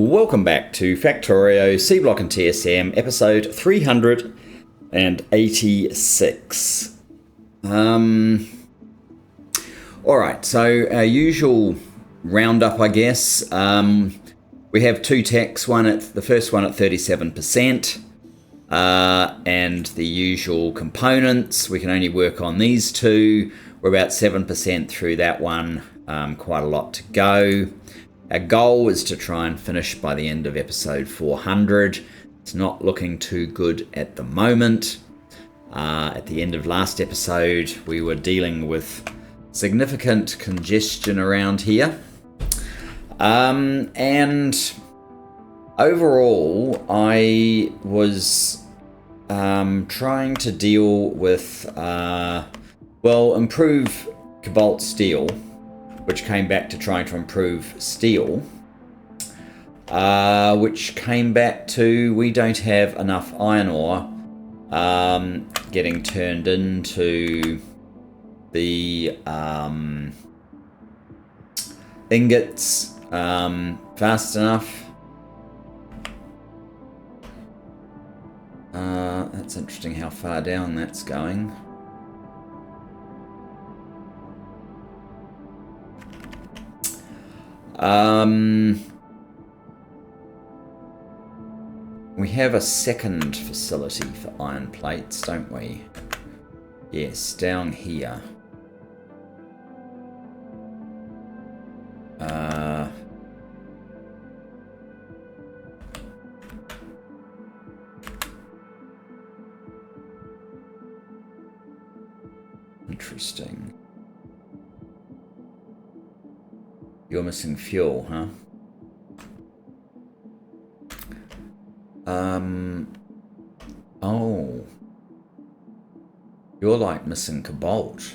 Welcome back to Factorio, Seablock and TSM, episode 386. Alright, so our usual roundup, I guess. We have two techs, the first one at 37%, and the usual components. We can only work on these two. We're about 7% through that one, quite a lot to go. Our goal is to try and finish by the end of episode 400. It's not looking too good at the moment. At the end of last episode, we were dealing with significant congestion around here. And overall, I was trying to deal with, improve cobalt steel, which came back to trying to improve steel, which came back to we don't have enough iron ore getting turned into the ingots fast enough. That's interesting how far down that's going. We have a second facility for iron plates, don't we? Yes, down here. Interesting. You're missing fuel, huh? Oh. You're like missing cobalt.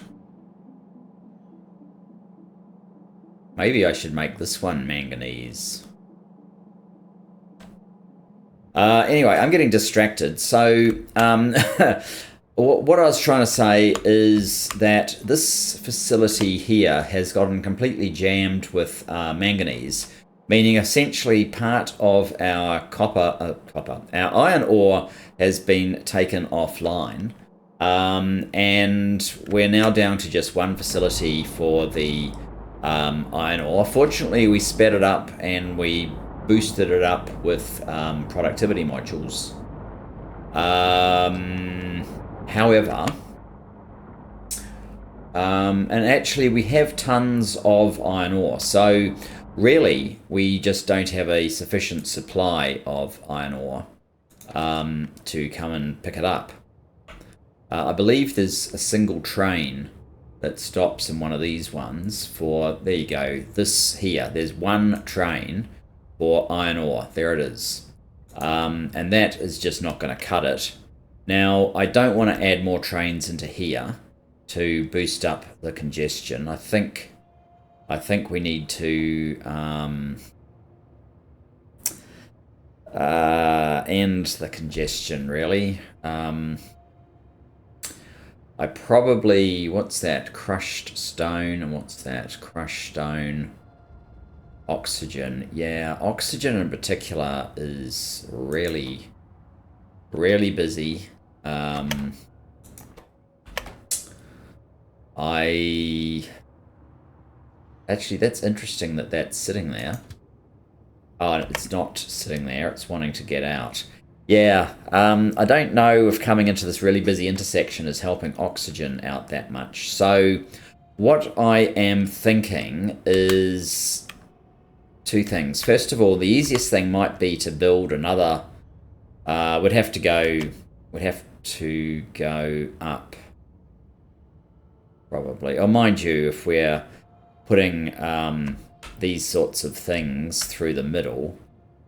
Maybe I should make this one manganese. Anyway, I'm getting distracted. So, what I was trying to say is that this facility here has gotten completely jammed with manganese, meaning essentially part of our our iron ore has been taken offline, and we're now down to just one facility for the iron ore. Fortunately, we sped it up and we boosted it up with productivity modules. However, and actually we have tons of iron ore, so really we just don't have a sufficient supply of iron ore to come and pick it up. I believe there's a single train that stops in one of these ones for, there you go, this here, there's one train for iron ore, there it is, and that is just not going to cut it. Now, I don't want to add more trains into here to boost up the congestion. I think we need to end the congestion, really. I probably, what's that? Crushed stone, and what's that? Crushed stone. Oxygen. Yeah, oxygen in particular is really busy. Actually, that's interesting that that's sitting there. Oh, it's not sitting there, it's wanting to get out. Yeah, I don't know if coming into this really busy intersection is helping oxygen out that much. So what I am thinking is two things. First of all, the easiest thing might be to build another. We'd have to go up, probably. Oh, mind you, if we're putting these sorts of things through the middle,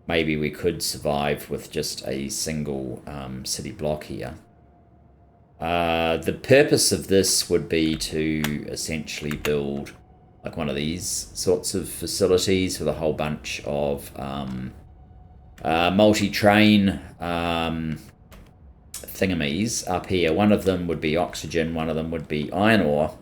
maybe we could survive with just a single city block here. The purpose of this would be to essentially build like one of these sorts of facilities with a whole bunch of multi-train thingamies up here. One of them would be oxygen, one of them would be iron ore,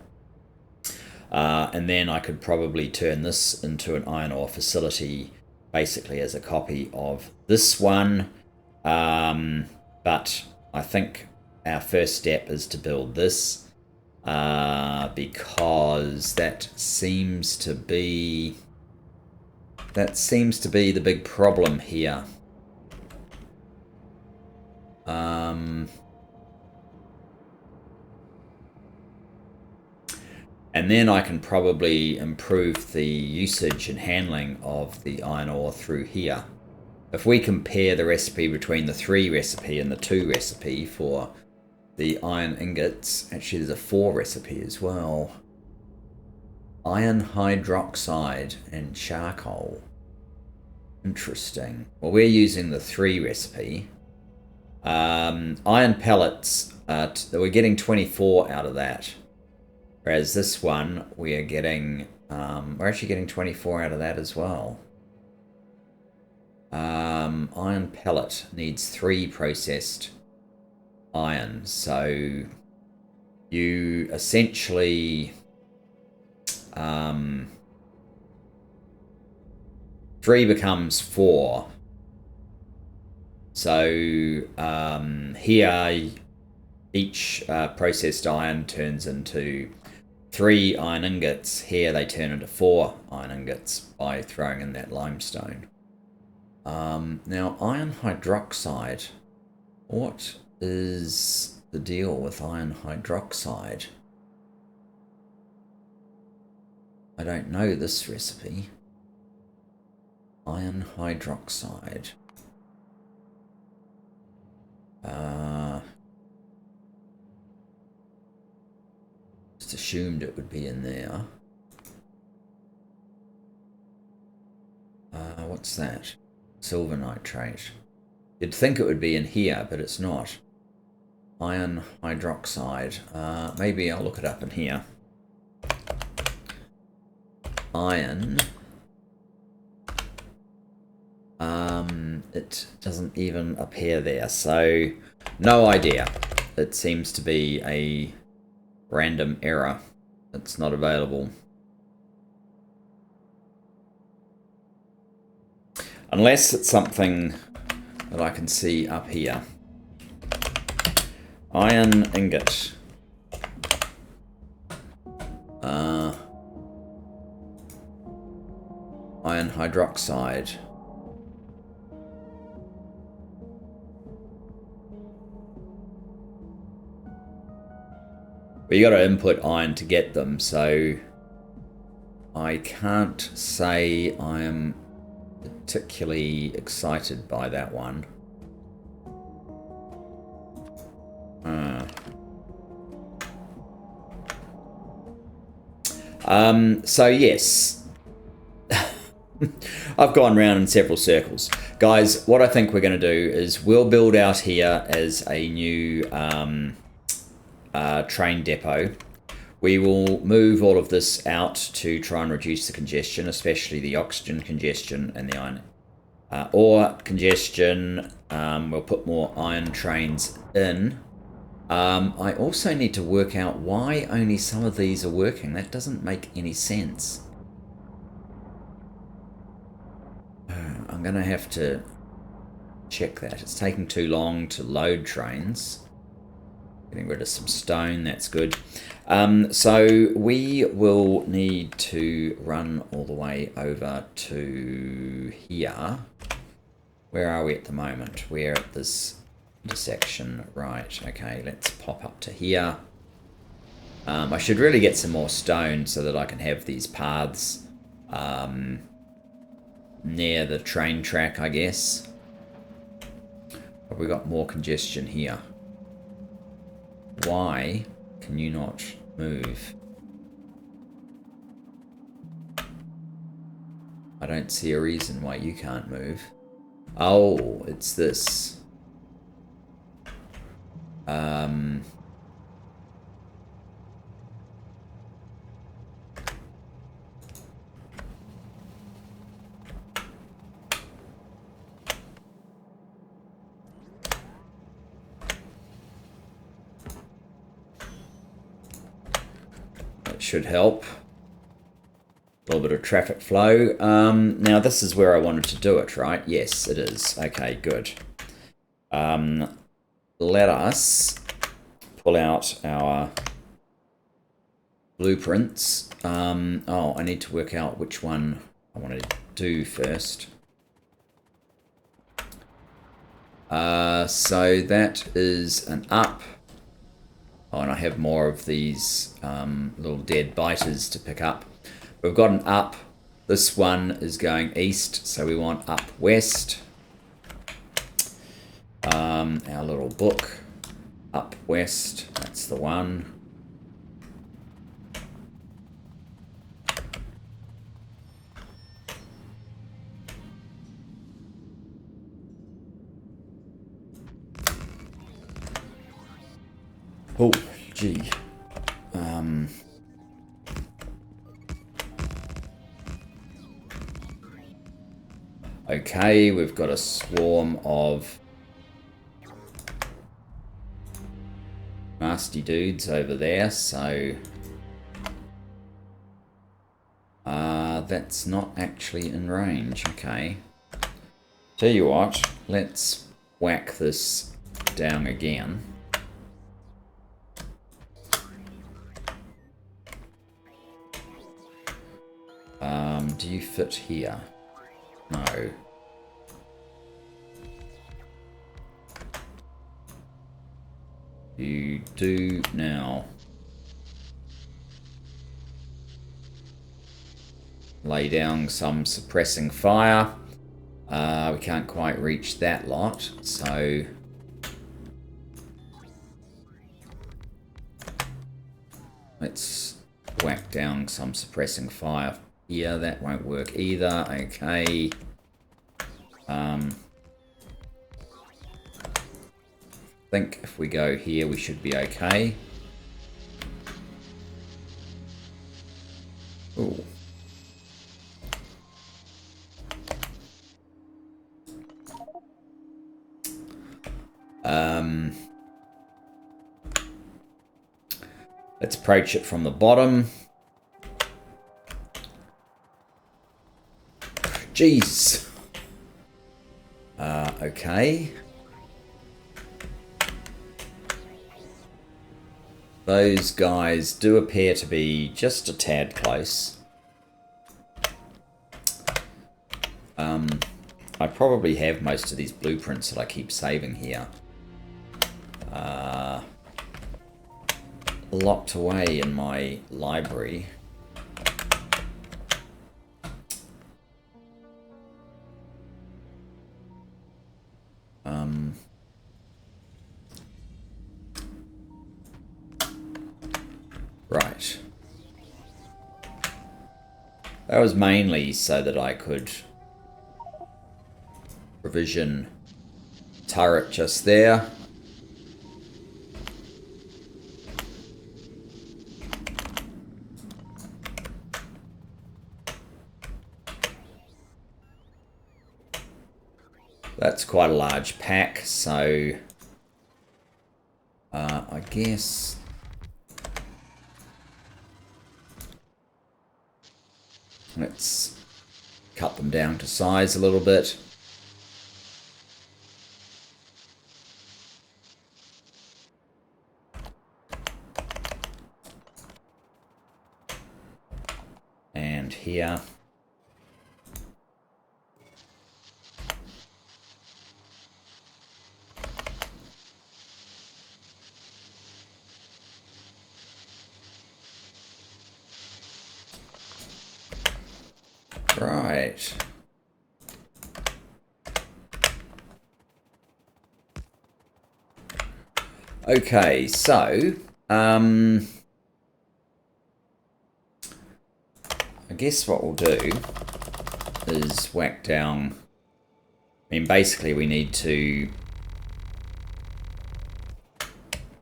and then I could probably turn this into an iron ore facility basically as a copy of this one. But I think our first step is to build this, because that seems to be the big problem here. And then I can probably improve the usage and handling of the iron ore through here. If we compare the recipe between the 3 recipe and the 2 recipe for the iron ingots, actually there's a 4 recipe as well. Iron hydroxide and charcoal. Interesting. Well, we're using the 3 recipe. Iron pellets, we're getting 24 out of that. Whereas this one, we are getting, we're actually getting 24 out of that as well. Iron pellet needs 3 processed iron. So you essentially, 3 becomes 4. So here, each processed iron turns into 3 iron ingots. Here they turn into 4 iron ingots by throwing in that limestone. Now, iron hydroxide. What is the deal with iron hydroxide? I don't know this recipe. Iron hydroxide. Just assumed it would be in there. What's that? Silver nitrate. You'd think it would be in here, but it's not. Iron hydroxide. Maybe I'll look it up in here. Iron. It doesn't even appear there, so no idea. It seems to be a random error. It's not available. Unless it's something that I can see up here. Iron ingot. Iron hydroxide. But you got to input iron to get them, so I can't say I am particularly excited by that one. So yes, I've gone round in several circles. Guys, what I think we're going to do is we'll build out here as a new train depot. We will move all of this out to try and reduce the congestion, especially the oxygen congestion and the iron ore congestion. We'll put more iron trains in. I also need to work out why only some of these are working. That doesn't make any sense. I'm going to have to check that. It's taking too long to load trains. Getting rid of some stone, that's good. So we will need to run all the way over to here. Where are we at the moment? We're at this intersection, right? Okay, let's pop up to here. I should really get some more stone so that I can have these paths near the train track, I guess. But we got more congestion here. Why can you not move? I don't see a reason why you can't move. Oh, it's this. That should help. little bit of traffic flow. Now this is where I wanted to do it, right? Yes, it is. Okay, good. Let us pull out our blueprints. Oh, I need to work out which one I want to do first. So that is an up. Oh, and I have more of these little dead biters to pick up. We've got an up. This one is going east, so we want up west. Our little book, up west, that's the one. Oh, gee. Okay, we've got a swarm of nasty dudes over there, so that's not actually in range. Okay. Tell you what, let's whack this down again. Do you fit here? No. You do now. Lay down some suppressing fire. We can't quite reach that lot, so let's whack down some suppressing fire here. That won't work either. Okay. I think if we go here, we should be okay. Ooh. Let's approach it from the bottom. Jeez. Okay. Those guys do appear to be just a tad close. I probably have most of these blueprints that I keep saving here. Locked away in my library. Right. That was mainly so that I could provision turret just there. That's quite a large pack, so I guess let's cut them down to size a little bit. And here. Right. Okay, so I guess what we'll do is whack down. I mean, basically we need to,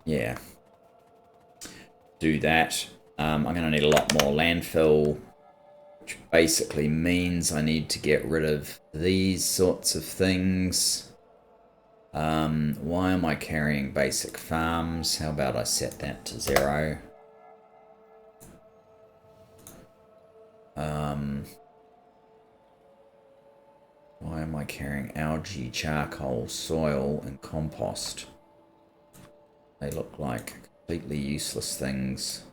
yeah, do that. I'm going to need a lot more landfill, which basically means I need to get rid of these sorts of things. Why am I carrying basic farms? How about I set that to 0? Why am I carrying algae, charcoal, soil, and compost? They look like completely useless things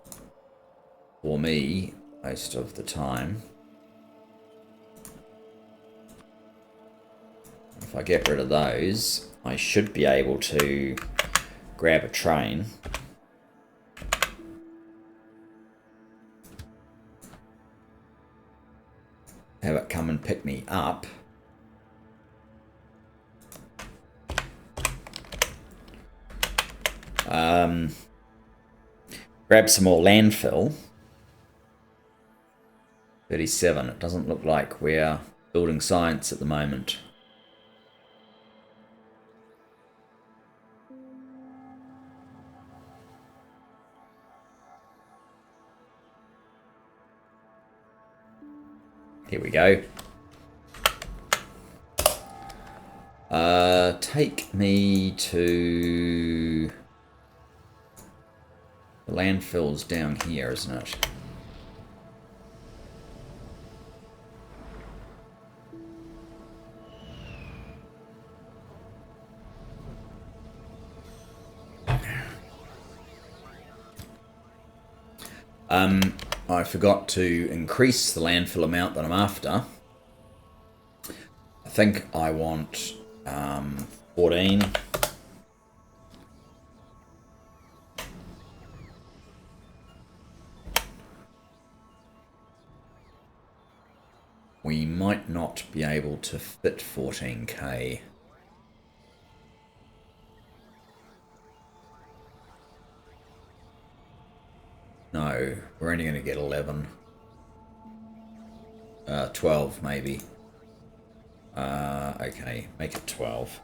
for me most of the time. If I get rid of those, I should be able to grab a train. Have it come and pick me up. Grab some more landfill. 37. It doesn't look like we're building science at the moment. Here we go. Take me to... The landfill's down here, isn't it? I forgot to increase the landfill amount that I'm after. I think I want 14. We might not be able to fit 14k. No, we're only going to get 11. 12 maybe. Okay, make it 12.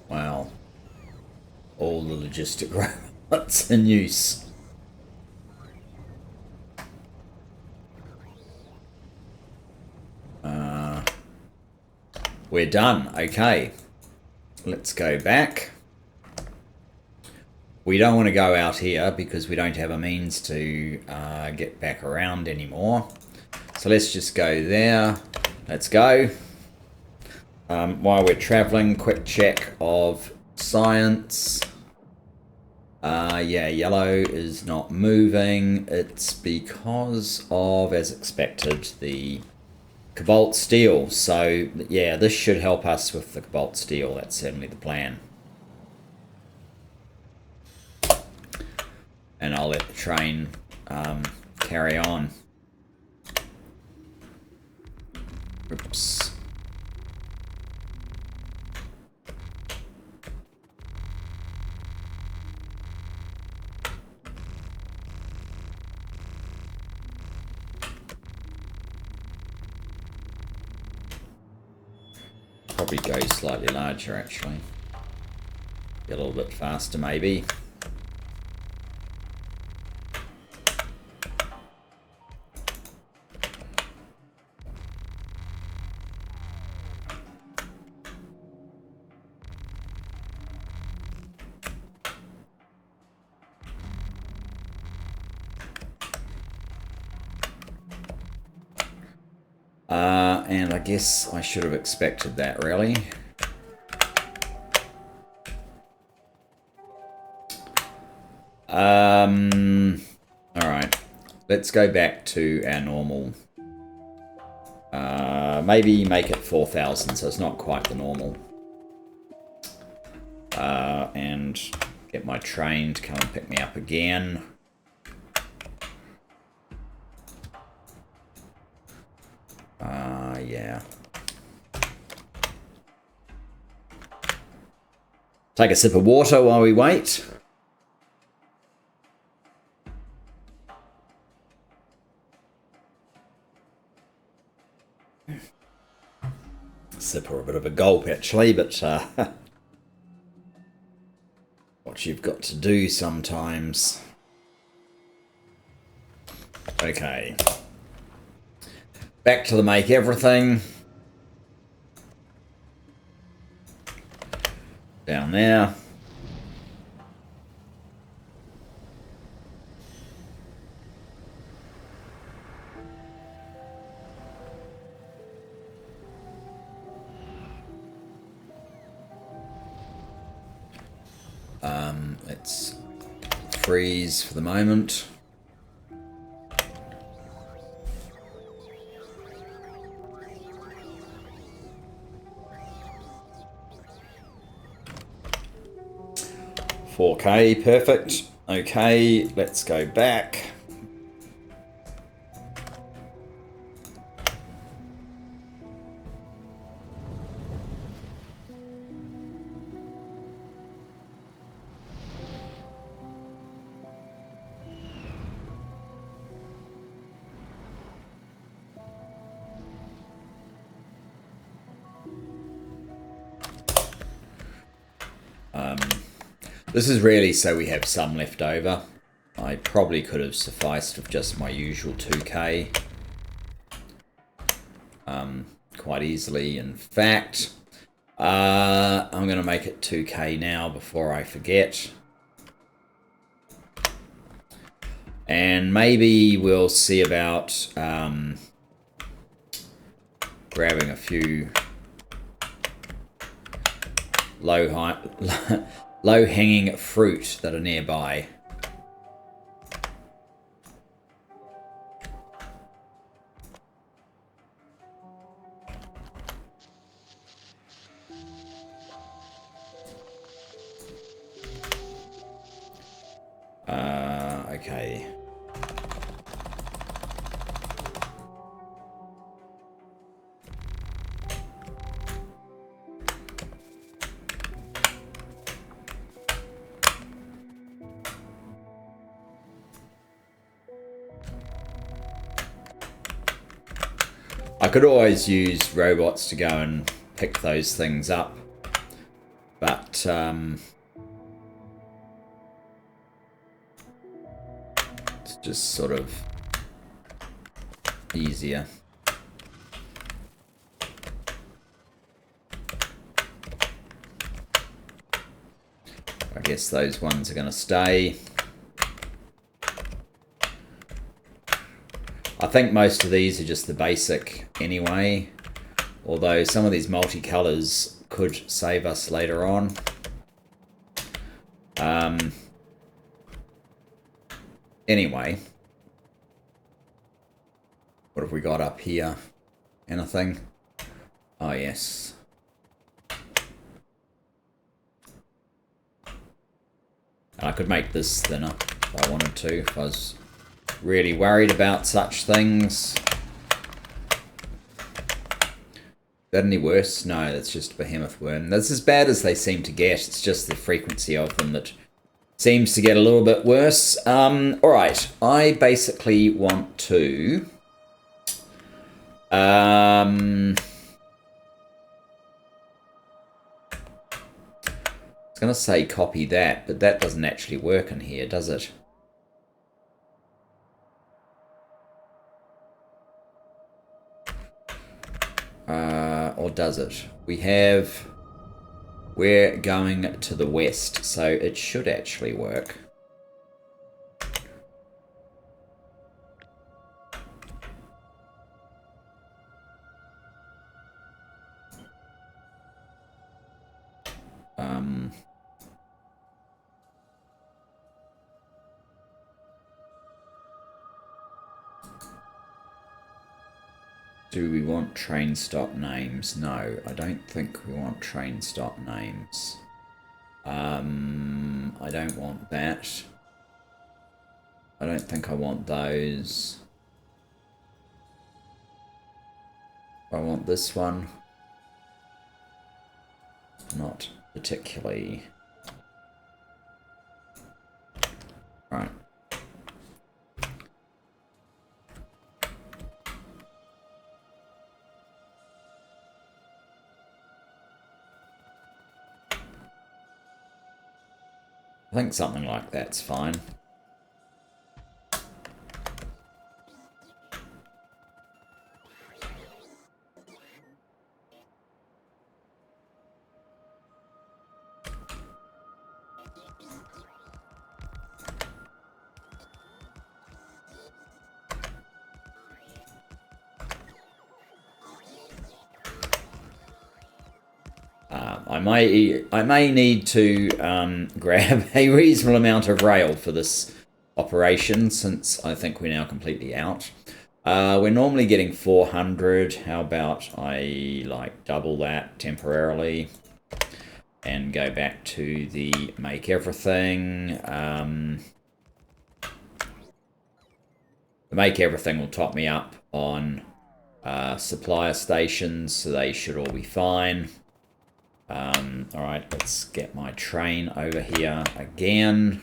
Wow. All the logistic robots in use. We're done. Okay. Let's go back. We don't want to go out here because we don't have a means to get back around anymore. So let's just go there. Let's go. While we're traveling, quick check of science. Yeah, yellow is not moving. It's because of, as expected, the cobalt steel. So yeah, this should help us with the cobalt steel. That's certainly the plan. And I'll let the train carry on. Oops. Probably go slightly larger actually. Get a little bit faster maybe. And I guess I should have expected that, really. Alright. Let's go back to our normal. Maybe make it 4,000, so it's not quite the normal. And get my train to come and pick me up again. Yeah. Take a sip of water while we wait. Sip or a bit of a gulp actually, but what you've got to do sometimes. Okay. Back to the make everything. Down there. Let's freeze for the moment. $4K, perfect. Okay, let's go back. This is really so we have some left over. I probably could have sufficed with just my usual 2K. Quite easily, in fact. I'm going to make it 2K now before I forget. And maybe we'll see about grabbing a few low-hanging fruit that are nearby. Okay. I could always use robots to go and pick those things up, but it's just sort of easier. I guess those ones are going to stay. I think most of these are just the basic anyway, although some of these multicolours could save us later on. Anyway, what have we got up here? Anything? Oh, yes. I could make this thinner if I wanted to, if I was really worried about such things. Is that any worse? No, that's just a behemoth worm. That's as bad as they seem to get. It's just the frequency of them that seems to get a little bit worse. Alright, I basically want to... I was going to say copy that, but that doesn't actually work in here, does it? Or does it? We're going to the west, so it should actually work. Do we want train stop names? No, I don't think we want train stop names. I don't want that. I don't think I want those. I want this one. Not particularly. Right. I think something like that's fine. I may need to grab a reasonable amount of rail for this operation, since I think we're now completely out. We're normally getting 400. How about I like double that temporarily and go back to the make everything. The make everything will top me up on supplier stations, so they should all be fine. All right, let's get my train over here again.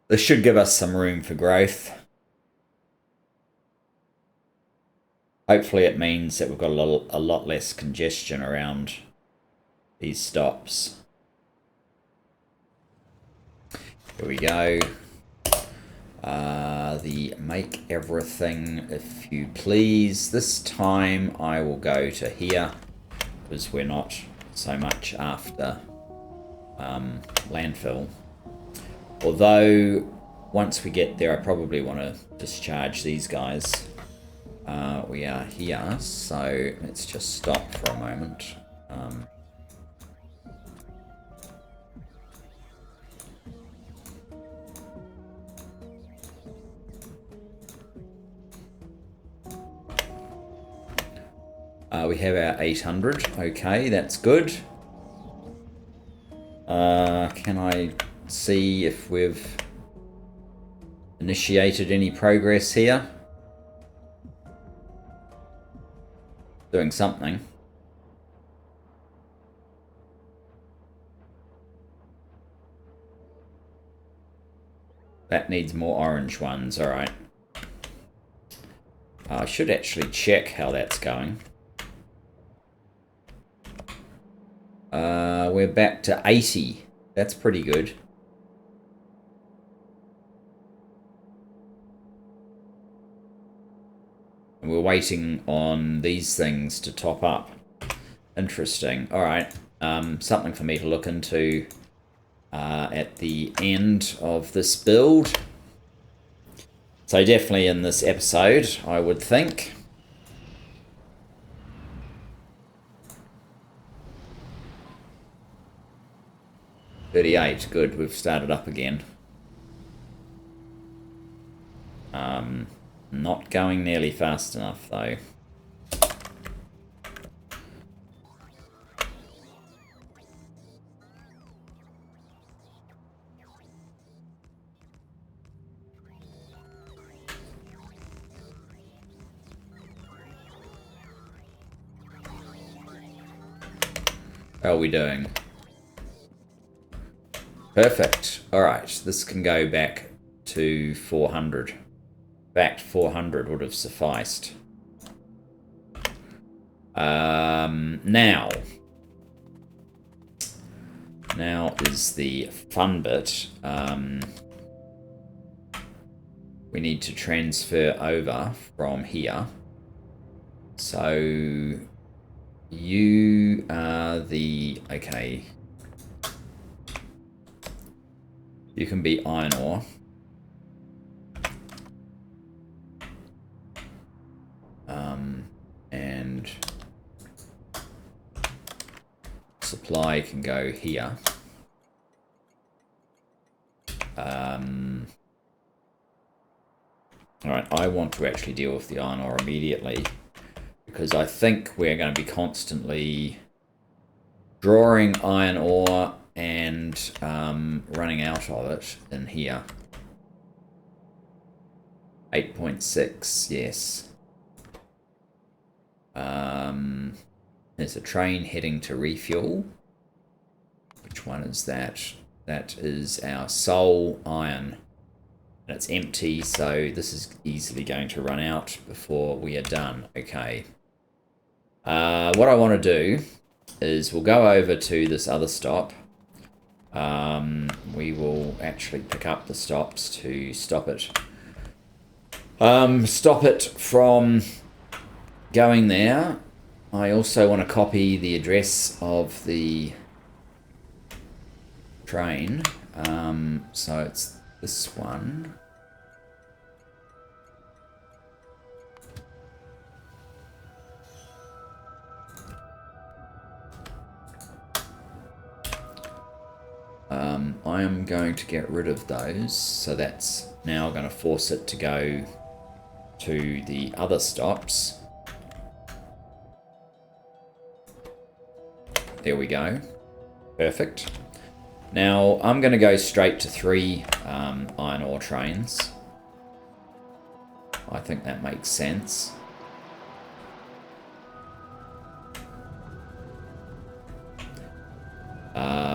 This should give us some room for growth. Hopefully it means that we've got a lot less congestion around these stops. Here we go. The make everything, if you please. This time I will go to here, because we're not so much after landfill. Although, once we get there, I probably want to discharge these guys. We are here, so let's just stop for a moment. We have our 800. Okay, that's good. Can I see if we've initiated any progress here? Doing something. That needs more orange ones. All right. I should actually check how that's going. We're back to 80. That's pretty good. And we're waiting on these things to top up. Interesting. All right. Something for me to look into at the end of this build. So definitely in this episode, I would think. $38, good, we've started up again. Not going nearly fast enough though. How are we doing? Perfect. All right, this can go back to 400. In fact, 400 would have sufficed. Now is the fun bit. We need to transfer over from here. So you are the... Okay. You can be iron ore. And supply can go here. Alright, I want to actually deal with the iron ore immediately, because I think we're going to be constantly drawing iron ore and running out of it in here. 8.6, yes. There's a train heading to refuel. Which one is that? That is our soul iron. And it's empty, so this is easily going to run out before we are done. Okay. What I want to do is we'll go over to this other stop. We will actually pick up the stops to stop it. Stop it from going there. I also want to copy the address of the train. So it's this one. I am going to get rid of those, so that's now going to force it to go to the other stops. There we go. Perfect. Now I'm going to go straight to 3 iron ore trains. I think that makes sense.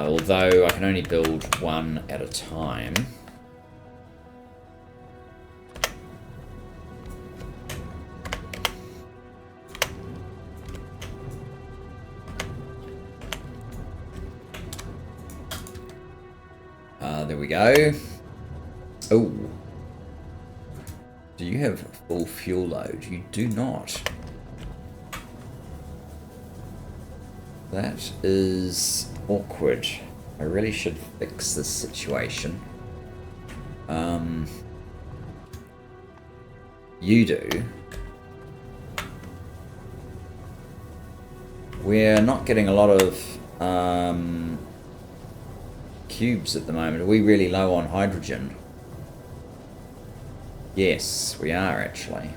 Although I can only build 1 at a time. There we go. Oh. Do you have full fuel load? You do not. That is awkward. I really should fix this situation. You do. We're not getting a lot of cubes at the moment. Are we really low on hydrogen? Yes, we are actually.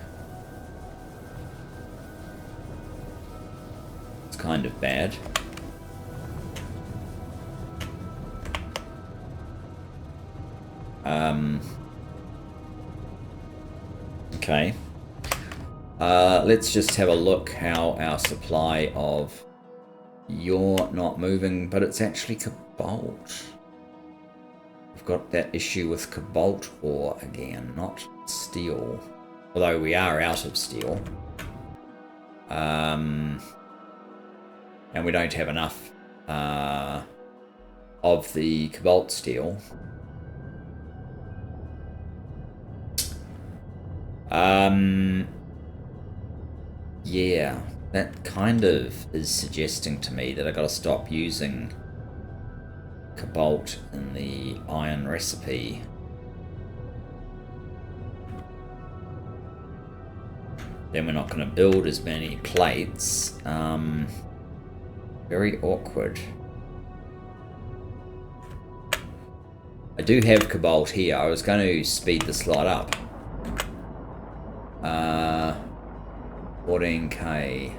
It's kind of bad. Okay. Let's just have a look how our supply of... You're not moving, but it's actually cobalt. We've got that issue with cobalt ore again, not steel. Although we are out of steel. And we don't have enough of the cobalt steel. Yeah, that kind of is suggesting to me that I gotta stop using cobalt in the iron recipe. Then we're not gonna build as many plates. Very awkward. I do have cobalt here. I was going to speed the slot up. 14k.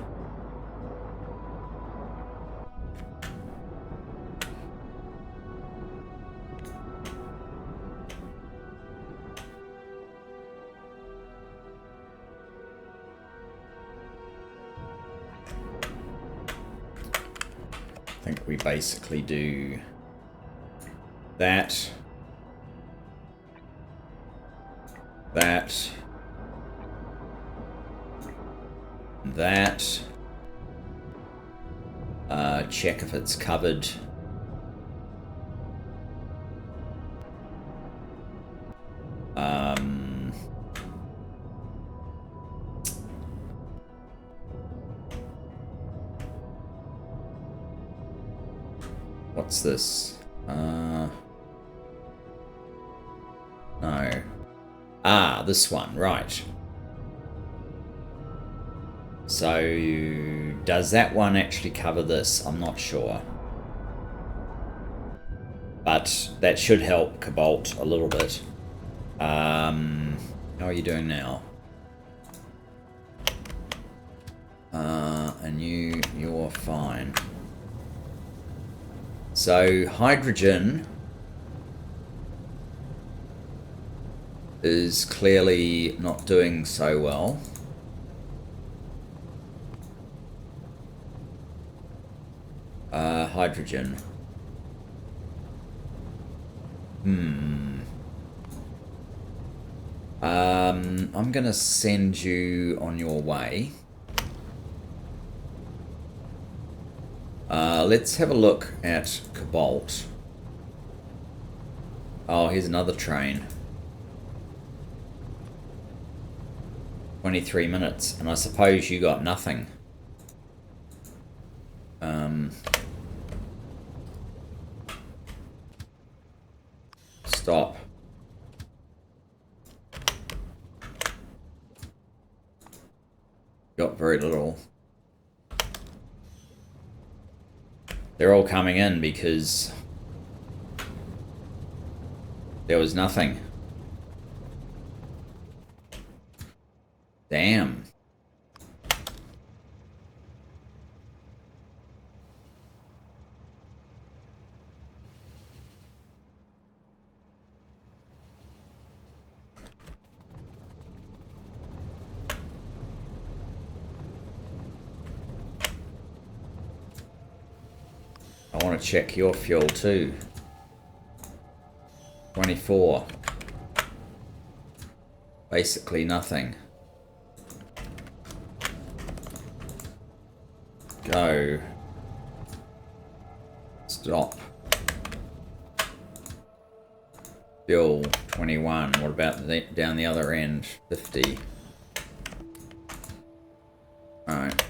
I think we basically do that. That. Check if it's covered. What's this? No. Ah, this one, right. So, does that one actually cover this? I'm not sure. But that should help cobalt a little bit. How are you doing now? And you're fine. So, hydrogen is clearly not doing so well. Hydrogen. I'm going to send you on your way. Let's have a look at Cobalt. Oh, here's another train. 23 minutes, and I suppose you got nothing. Stop. Got very little. They're all coming in because there was nothing. Damn. I want to check your fuel too. 24. Basically nothing. Go. Stop. Fuel 21. What about down the other end? 50. Alright.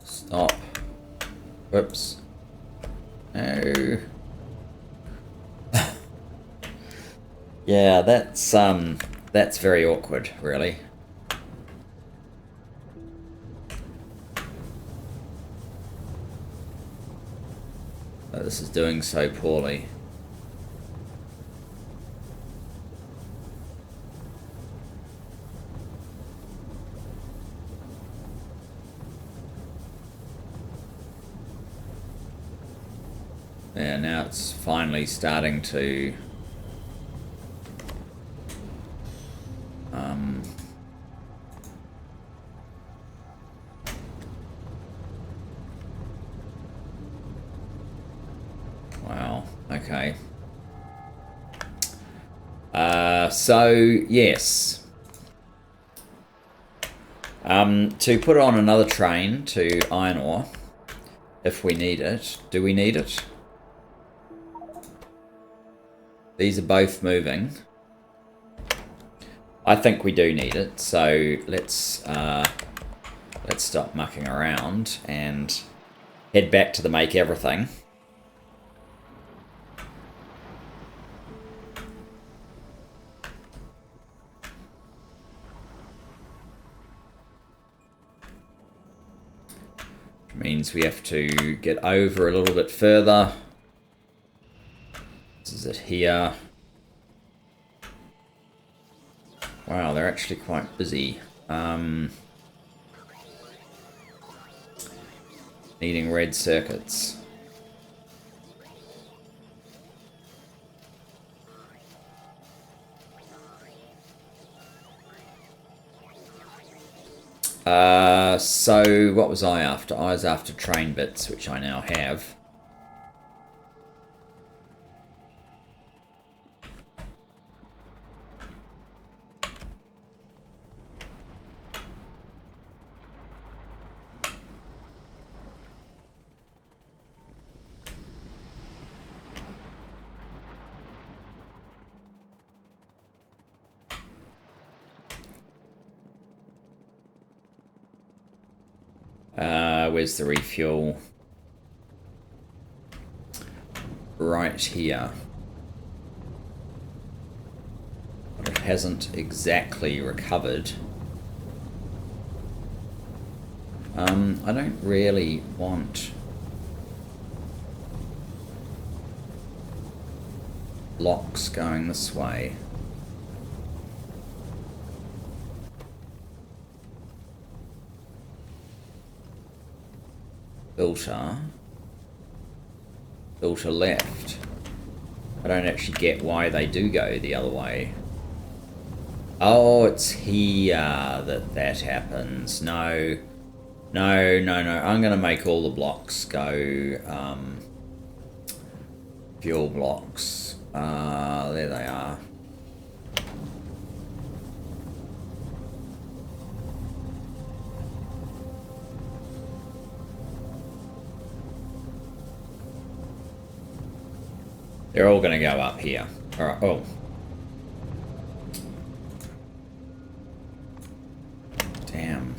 Stop. Whoops. No. Yeah, that's very awkward, really. This is doing so poorly. Yeah, now it's finally starting to wow, okay. So yes. To put on another train to iron ore, if we need it. Do we need it? These are both moving. I think we do need it, so let's stop mucking around and head back to the make everything. Which means we have to get over a little bit further. This is it here. Wow, they're actually quite busy. Needing red circuits. So what was I after? I was after train bits, which I now have. Where's the refuel? Right here. But it hasn't exactly recovered. I don't really want blocks going this way. Filter left. I don't actually get why they do go the other way. Oh, it's here that happens. No. I'm going to make all the blocks go fuel blocks. There they are. They're all going to go up here. All right. Oh. Damn.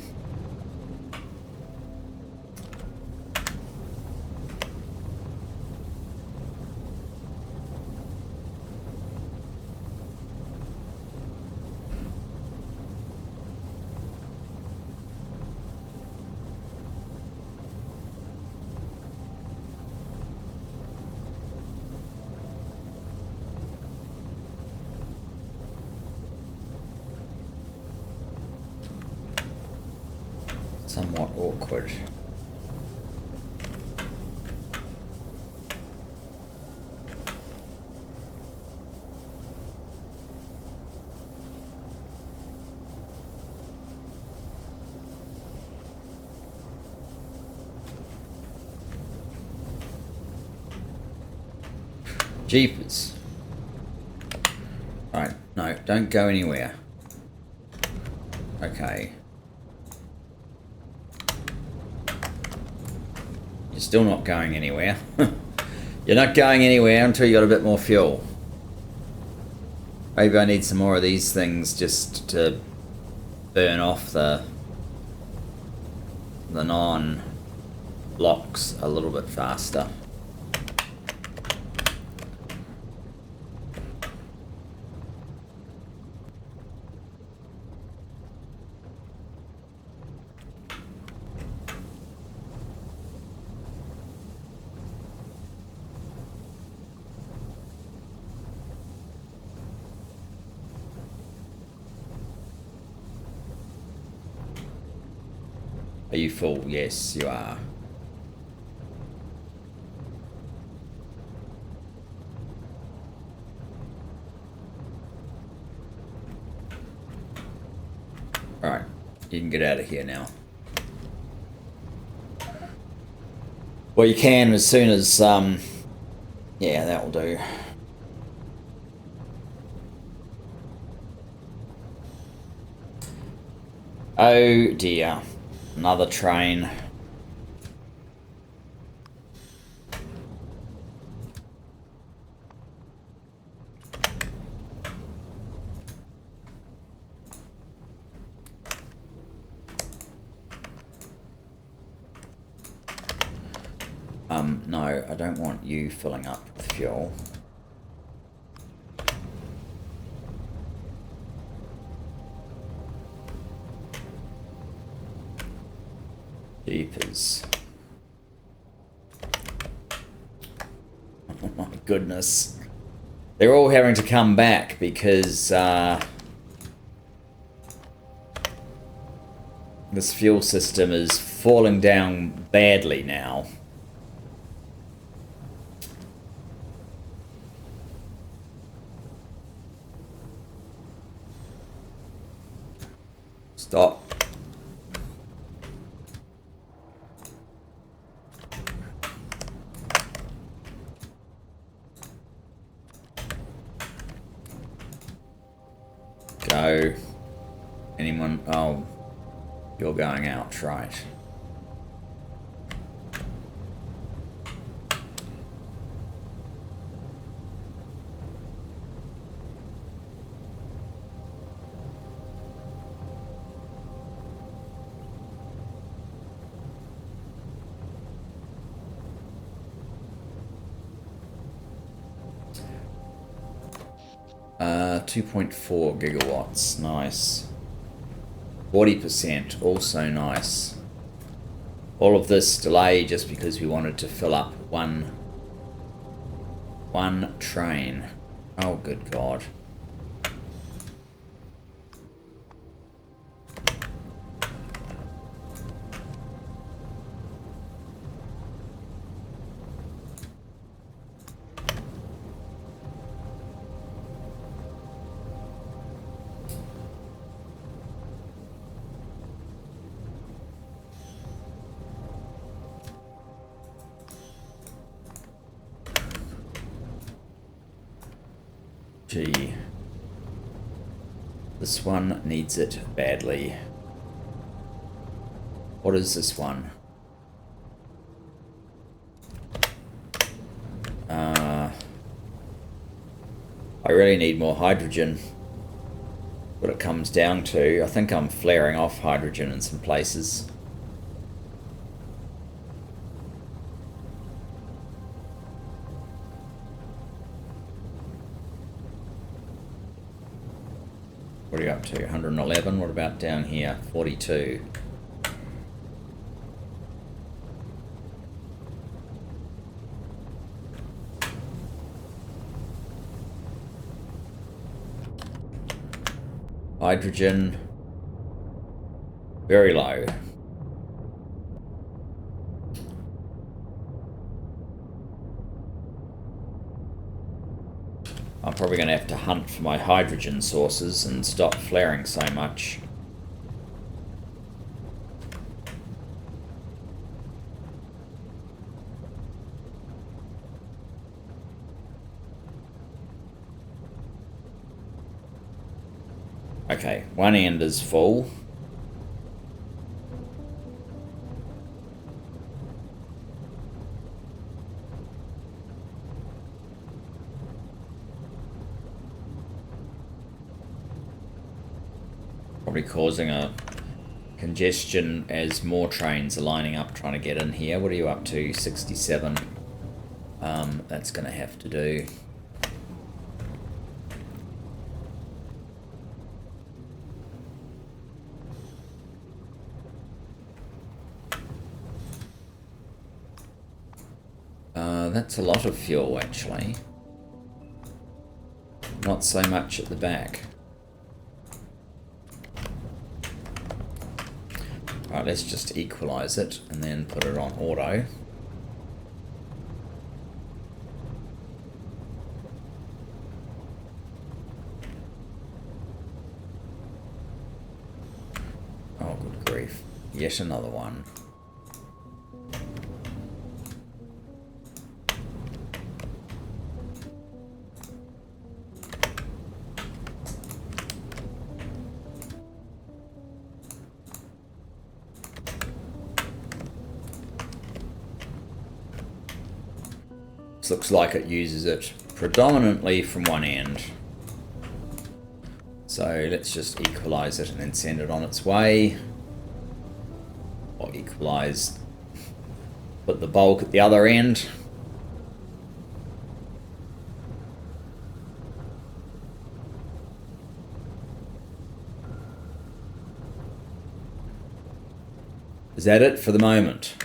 Somewhat awkward. Jeepers. Right, no, don't go anywhere. Okay. You're still not going anywhere. You're not going anywhere until you got a bit more fuel. Maybe I need some more of these things just to burn off the non-blocks a little bit faster. Are you full? Yes, you are. Alright, you can get out of here now. Well, you can as soon as, yeah, that will do. Oh dear. Another train. No, I don't want you filling up with fuel. Jeepers. Oh my goodness. They're all having to come back because this fuel system is falling down badly now. Stop. Go. Anyone? Oh, you're going out, right. Uh, 2.4 gigawatts, nice. 40%, also nice. All of this delay just because we wanted to fill up one train. Oh, good God. Gee. This one needs it badly. What is this one? I really need more hydrogen. What it comes down to, I think I'm flaring off hydrogen in some places. What are you up to? 111? What about down here? 42. Hydrogen, very low. I'm probably going to have to hunt for my hydrogen sources and stop flaring so much. Okay, one end is full. Probably causing a congestion as more trains are lining up trying to get in here. What are you up to? 67. That's going to have to do. That's a lot of fuel, actually. Not so much at the back. Alright, let's just equalize it and then put it on auto. Oh, good grief. Yet another one. Looks like it uses it predominantly from one end. So let's just equalize it and then send it on its way. Or equalize, put the bulk at the other end. Is that it for the moment?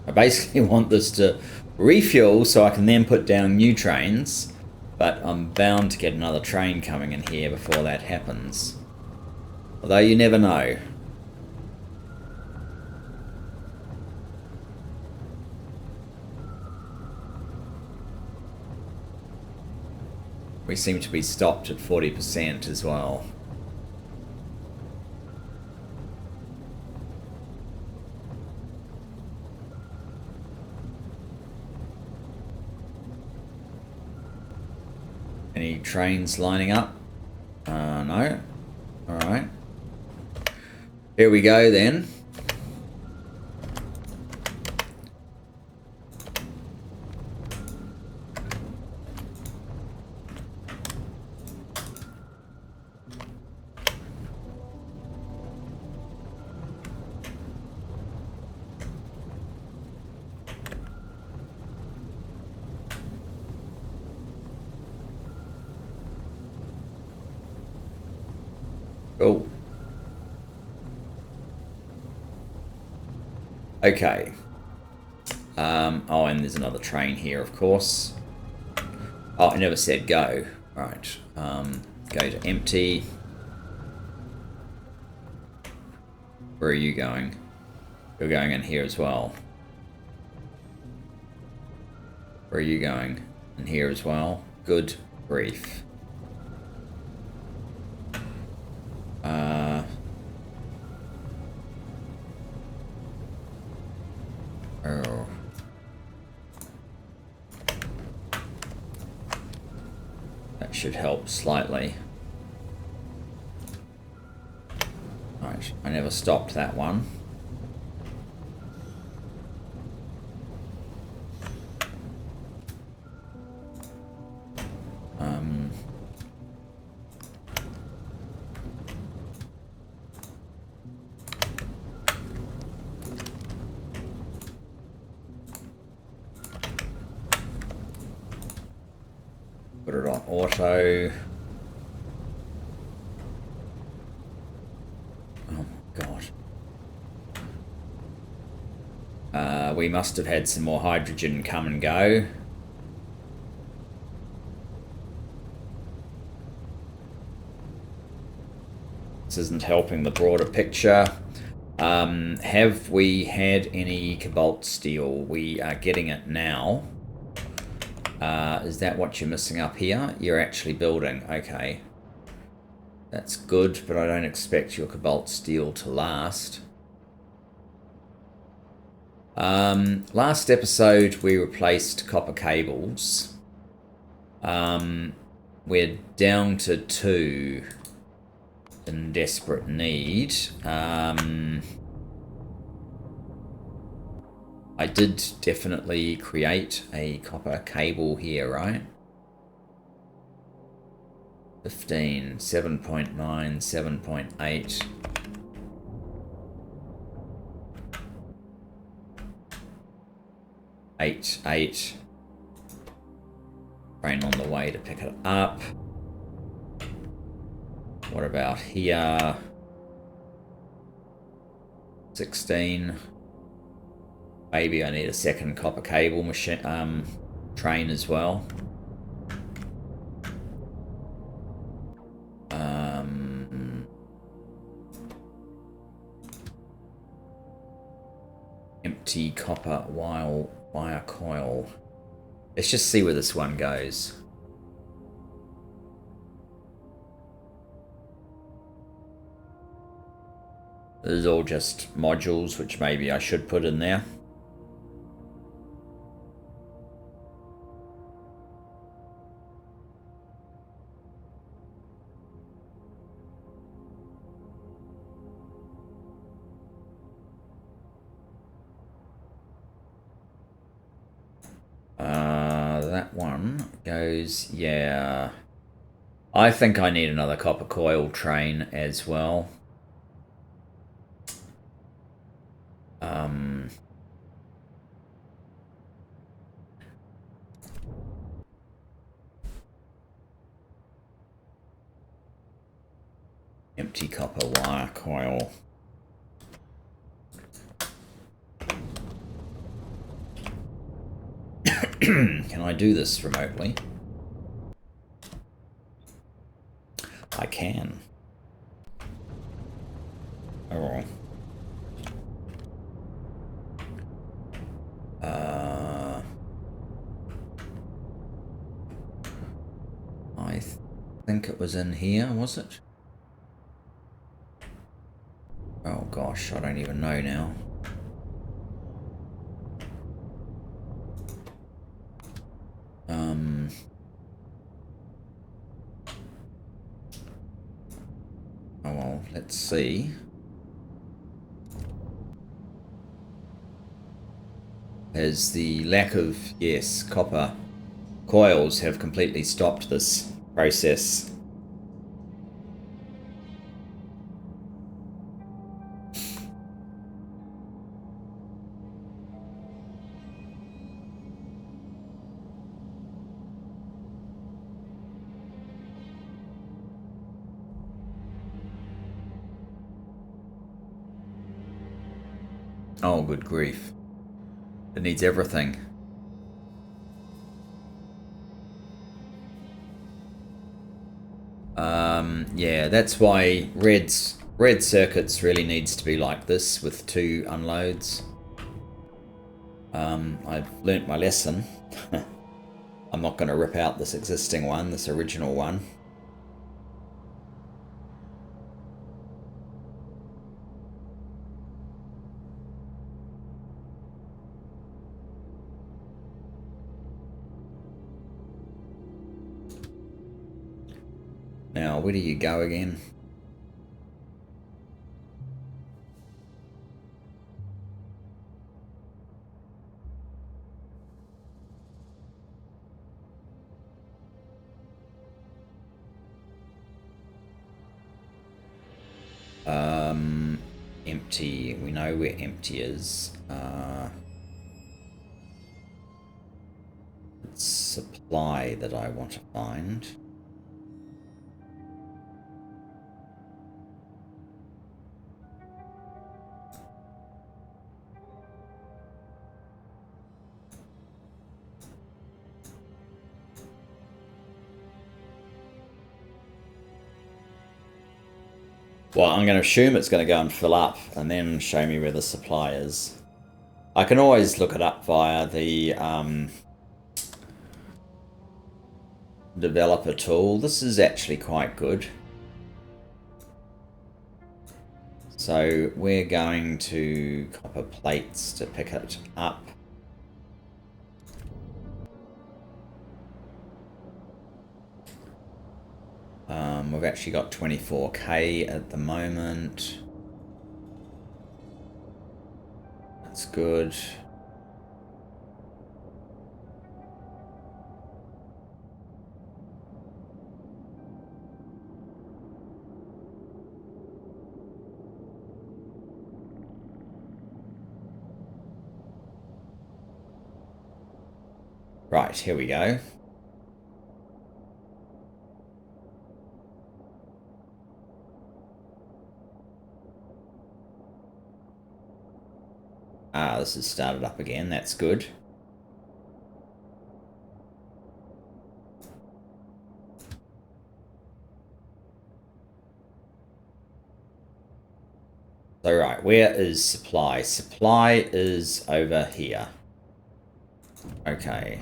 I basically want this to refuel so I can then put down new trains, but I'm bound to get another train coming in here before that happens. Although you never know. We seem to be stopped at 40% as well. Any trains lining up? No. Alright. Here we go then. Oh. Okay. Oh, and there's another train here, of course. Oh, I never said go. Right. Go to empty. Where are you going? You're going in here as well. Where are you going? In here as well. Good grief. Oh. That should help slightly. Right, I never stopped that one. Put it on auto. Oh god. We must have had some more hydrogen come and go. This isn't helping the broader picture. Have we had any cobalt steel? We are getting it now. Is that what you're missing up here? You're actually building. Okay. That's good, but I don't expect your cobalt steel to last. Last episode we replaced copper cables. We're down to 2 in desperate need. I did definitely create a copper cable here, right? 15, 7.9, 7.8. Eight. Train on the way to pick it up. What about here? 16. Maybe I need a second copper cable machine, train as well. Empty copper wire coil. Let's just see where this one goes. This is all just modules, which maybe I should put in there. That one goes, yeah. I think I need another copper coil train as well. Empty copper wire coil. Can I do this remotely? I can. Oh. I think it was in here, was it? Oh gosh, I don't even know now. Oh well, let's see. As the lack of, yes, copper coils have completely stopped this process. Oh, good grief. It needs everything. Yeah, that's why red circuits really needs to be like this with 2 unloads. I've learnt my lesson. I'm not going to rip out this existing one, this original one. Now, where do you go again? Empty. We know where empty is. It's supply that I want to find. Well, I'm going to assume it's going to go and fill up and then show me where the supply is. I can always look it up via the developer tool. This is actually quite good. So we're going to copper plates to pick it up. We've actually got 24k at the moment. That's good. Right, here we go. Ah, this has started up again. That's good. So, right, where is supply? Supply is over here. Okay.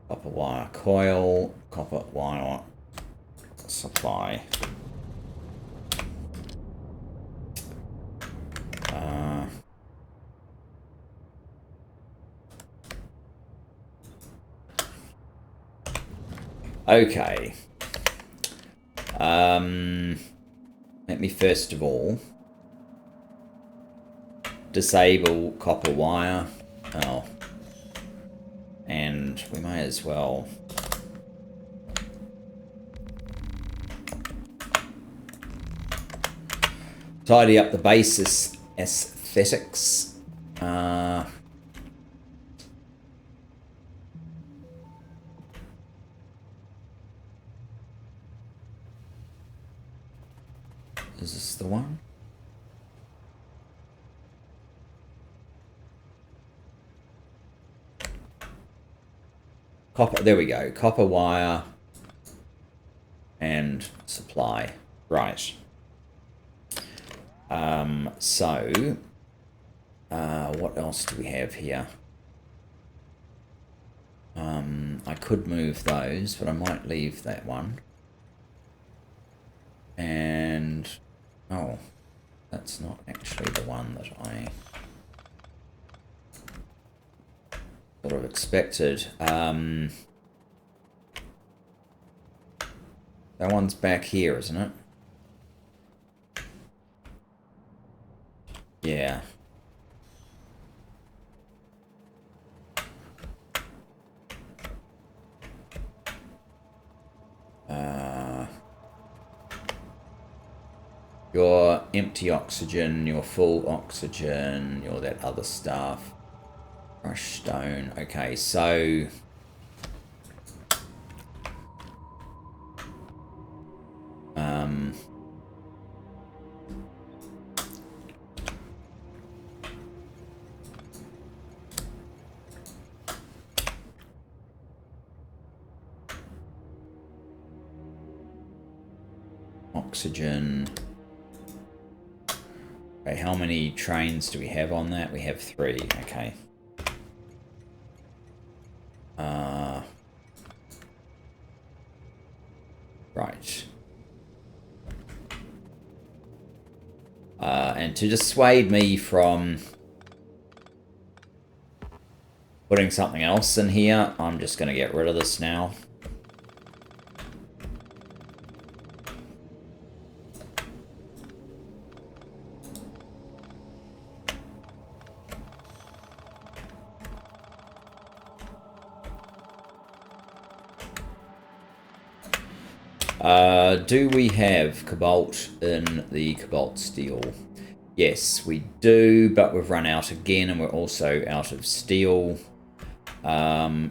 Copper wire coil, copper wire supply. Okay. Let me first of all disable copper wire. Oh. And we may as well tidy up the base aesthetics. Is this the one? Copper, there we go. Copper wire and supply. Right. So, what else do we have here? I could move those, but I might leave that one. And, oh, that's not actually the one that I sort of expected. That one's back here, isn't it? Yeah. Your empty oxygen, your full oxygen, your that other stuff. Crushed stone. Okay, so oxygen. Okay, how many trains do we have on that? We have 3. Okay. Right. And to dissuade me from putting something else in here, I'm just going to get rid of this now. Do we have cobalt in the cobalt steel? Yes, we do, but we've run out again, and we're also out of steel.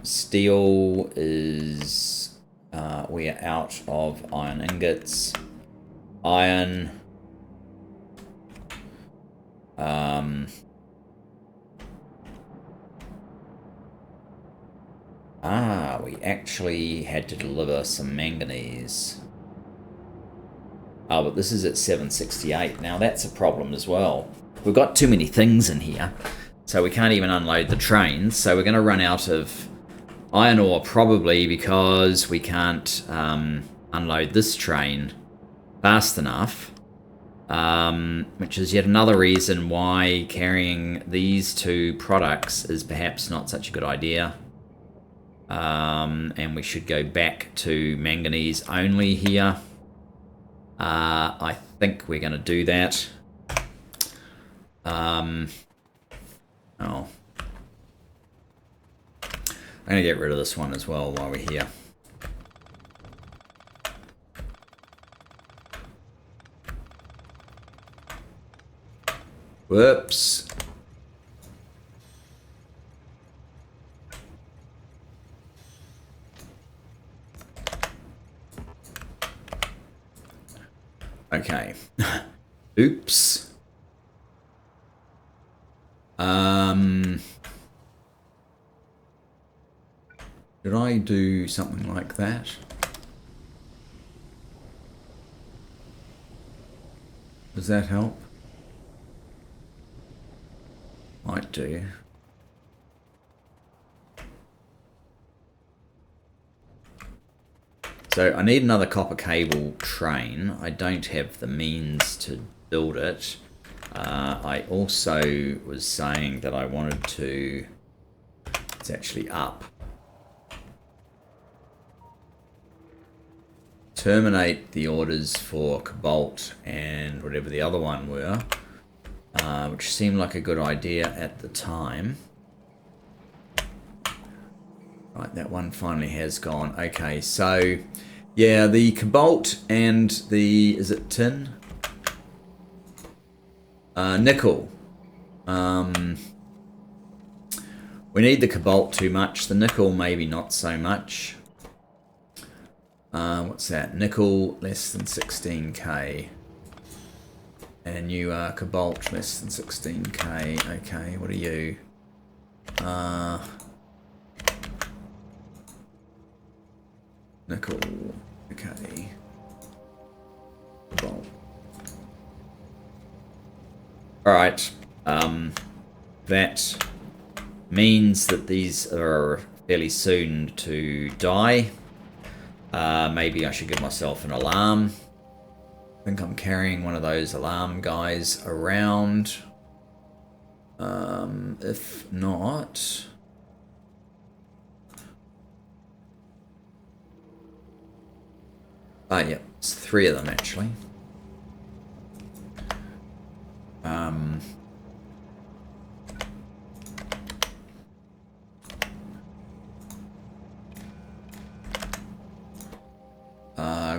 Steel is... we are out of iron ingots. Iron... we actually had to deliver some manganese. Oh, but this is at 768. Now that's a problem as well. We've got too many things in here, so we can't even unload the trains. So we're going to run out of iron ore probably because we can't unload this train fast enough. Which is yet another reason why carrying these two products is perhaps not such a good idea. And we should go back to manganese only here. I think we're going to do that. I'm going to get rid of this one as well while we're here. Whoops. Okay. Oops. Did I do something like that? Does that help? Might do. So I need another copper cable train. I don't have the means to build it. I also was saying that I wanted to... It's actually up. Terminate the orders for cobalt and whatever the other one were. Which seemed like a good idea at the time. Right, that one finally has gone. Okay, so yeah, the cobalt and the, is it tin? Nickel. We need the cobalt too much. The nickel maybe not so much. What's that? Nickel less than 16k. And you are cobalt less than 16k. Okay, what are you? Nickel. Okay. Cobalt. Alright. That means that these are fairly soon to die. Maybe I should give myself an alarm. I think I'm carrying one of those alarm guys around. If not... Oh, yeah, it's 3 of them, actually.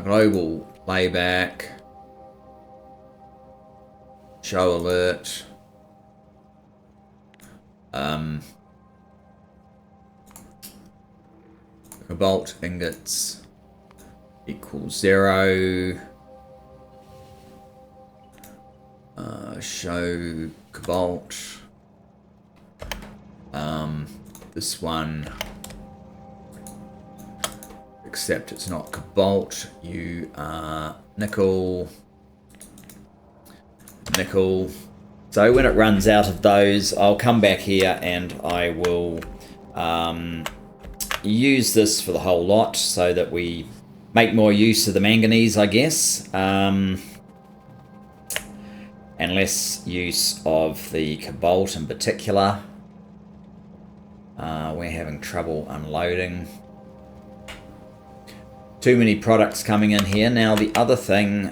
Global playback. Show alert. Cobalt ingots equals 0. Show cobalt. This one, except it's not cobalt. You are nickel. Nickel. So when it runs out of those, I'll come back here and I will use this for the whole lot so that we make more use of the manganese, I guess, and less use of the cobalt in particular. We're having trouble unloading. Too many products coming in here. Now the other thing,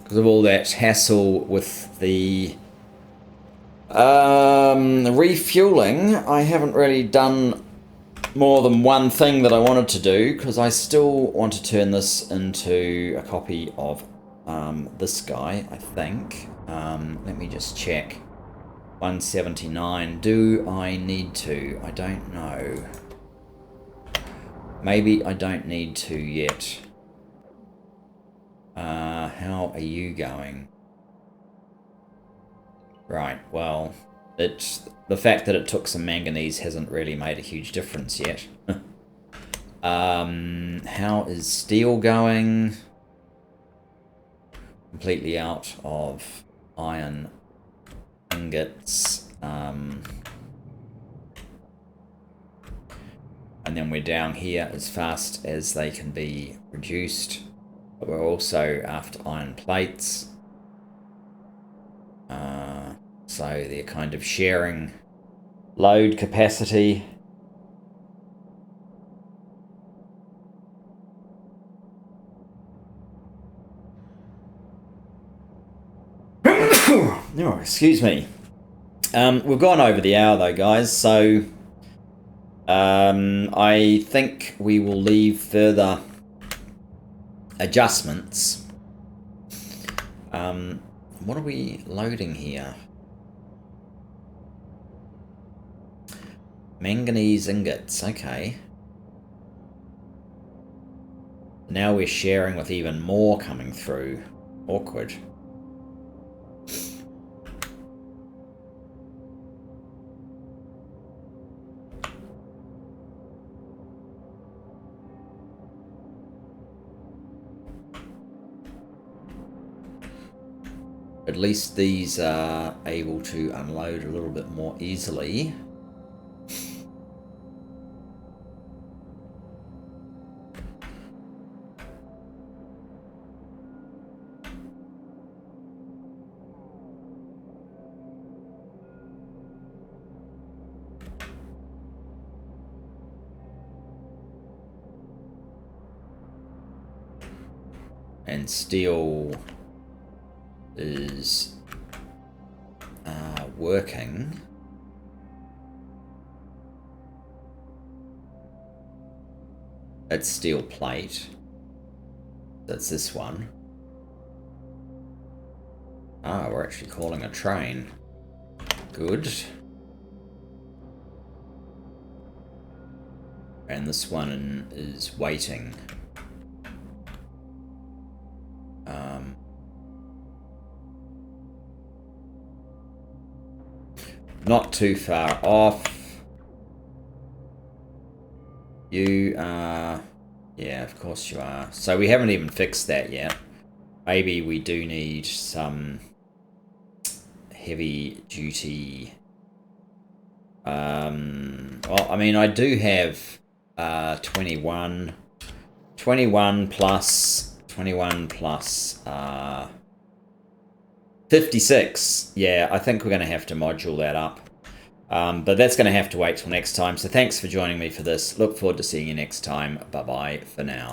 because of all that hassle with the refueling, I haven't really done more than one thing that I wanted to do, because I still want to turn this into a copy of this guy, I think. Let me just check. 179. Do I need to? I don't know. Maybe I don't need to yet. How are you going? Right, well, the fact that it took some manganese hasn't really made a huge difference yet. How is steel going? Completely out of iron ingots. And then we're down here as fast as they can be produced. But we're also after iron plates. So they're kind of sharing load capacity. Oh, excuse me. We've gone over the hour though, guys, so I think we will leave further adjustments. What are we loading here? Manganese ingots, okay. Now we're sharing with even more coming through. Awkward. At least these are able to unload a little bit more easily. And steel is working. It's steel plate. That's this one. Ah, we're actually calling a train. Good. And this one is waiting. Not too far off. You are... Yeah, of course you are. So we haven't even fixed that yet. Maybe we do need some heavy duty... well, I mean, I do have 21 plus 56. Yeah, I think we're going to have to module that up. But that's going to have to wait till next time. So thanks for joining me for this. Look forward to seeing you next time. Bye-bye for now.